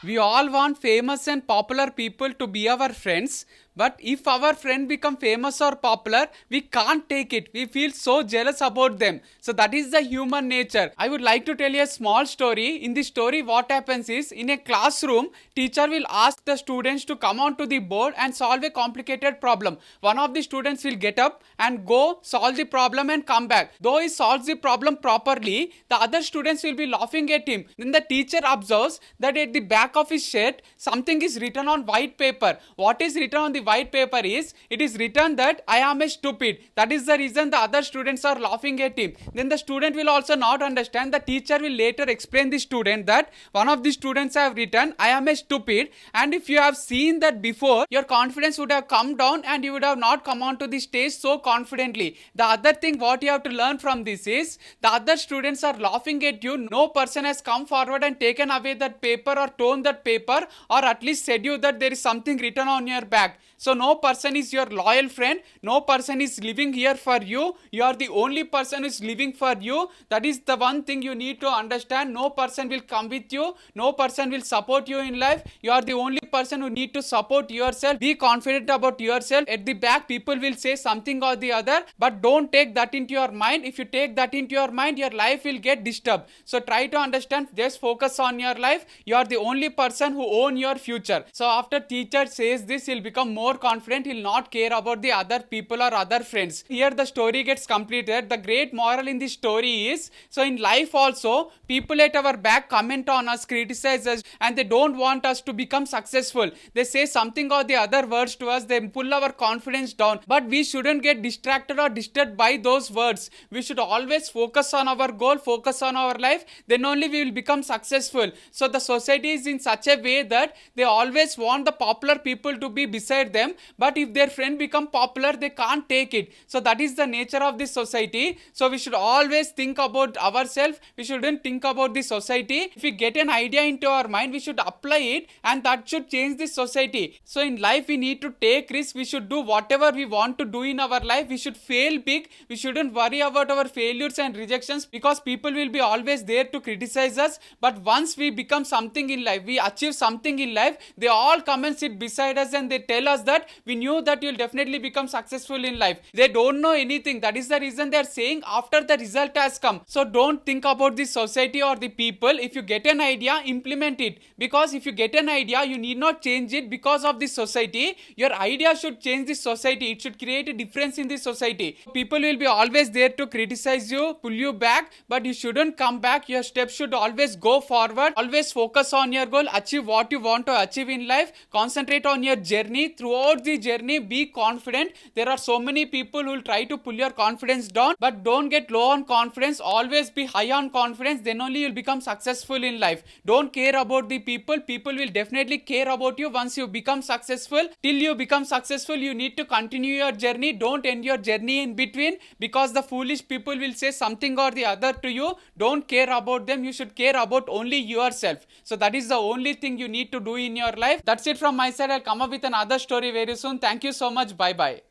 We all want famous and popular people to be our friends, but if our friend become famous or popular, we can't take it. We feel so jealous about them. So that is the human nature. I would like to tell you a small story. In this story, what happens is, in a classroom, teacher will ask the students to come onto the board and solve a complicated problem. One of the students will get up and go solve the problem and come back. Though he solves the problem properly, the other students will be laughing at him. Then the teacher observes that at the back of his shirt something is written on white paper. What is written on the white paper is, it is written that I am a stupid. That is the reason the other students are laughing at him. Then the student will also not understand. The teacher will later explain the student that one of the students have written I am a stupid, and if you have seen that before, your confidence would have come down and you would have not come onto the stage so confidently. The other thing what you have to learn from this is, the other students are laughing at you. No person has come forward and taken away that paper or torn that paper, or at least said you that there is something written on your back. So no person is your loyal friend. No person is living here for you. You are the only person who is living for you. That is the one thing you need to understand. No person will come with you. No person will support you in life. You are the only person who need to support yourself. Be confident about yourself. At the back, people will say something or the other, but don't take that into your mind. If you take that into your mind, your life will get disturbed. So try to understand. Just focus on your life. You are the only person who own your future. So after teacher says this, he'll become more confident. He'll not care about the other people or other friends. Here the story gets completed. The great moral in this story is, so in life also, people at our back comment on us, criticize us, and they don't want us to become successful. They say something or the other words to us. They pull our confidence down. But we shouldn't get distracted or disturbed by those words. We should always focus on our goal, focus on our life. Then only we will become successful. So the society is in such a way that they always want the popular people to be beside them, but if their friend become popular, they can't take it. So that is the nature of this society. So we should always think about ourselves. We shouldn't think about the society. If we get an idea into our mind, we should apply it, and that should change this society. So in life, we need to take risks. We should do whatever we want to do in our life. We should fail big. We shouldn't worry about our failures and rejections, because people will be always there to criticize us. But once we become something in life, we achieve something in life, they all come and sit beside us and they tell us that we knew that you'll definitely become successful in life. They don't know anything. That is the reason they are saying after the result has come. So don't think about the society or the people. If you get an idea, implement it. Because if you get an idea, you need not change it because of the society. Your idea should change the society. It should create a difference in the society. People will be always there to criticize you, pull you back, but you shouldn't come back. Your steps should always go forward. Always focus on your goal. Achieve what you want to achieve in life. Concentrate on your journey. Throughout the journey, be confident. There are so many people who will try to pull your confidence down, but don't get low on confidence. Always be high on confidence. Then only you'll become successful in life. Don't care about the people. People will definitely care about you once you become successful. Till you become successful, you need to continue your journey. Don't end your journey in between, because the foolish people will say something or the other to you. Don't care about them. You should care about only yourself. So that is the only thing you need to do in your life. That's it from my side. I'll come up with another story very soon. Thank you so much. Bye bye.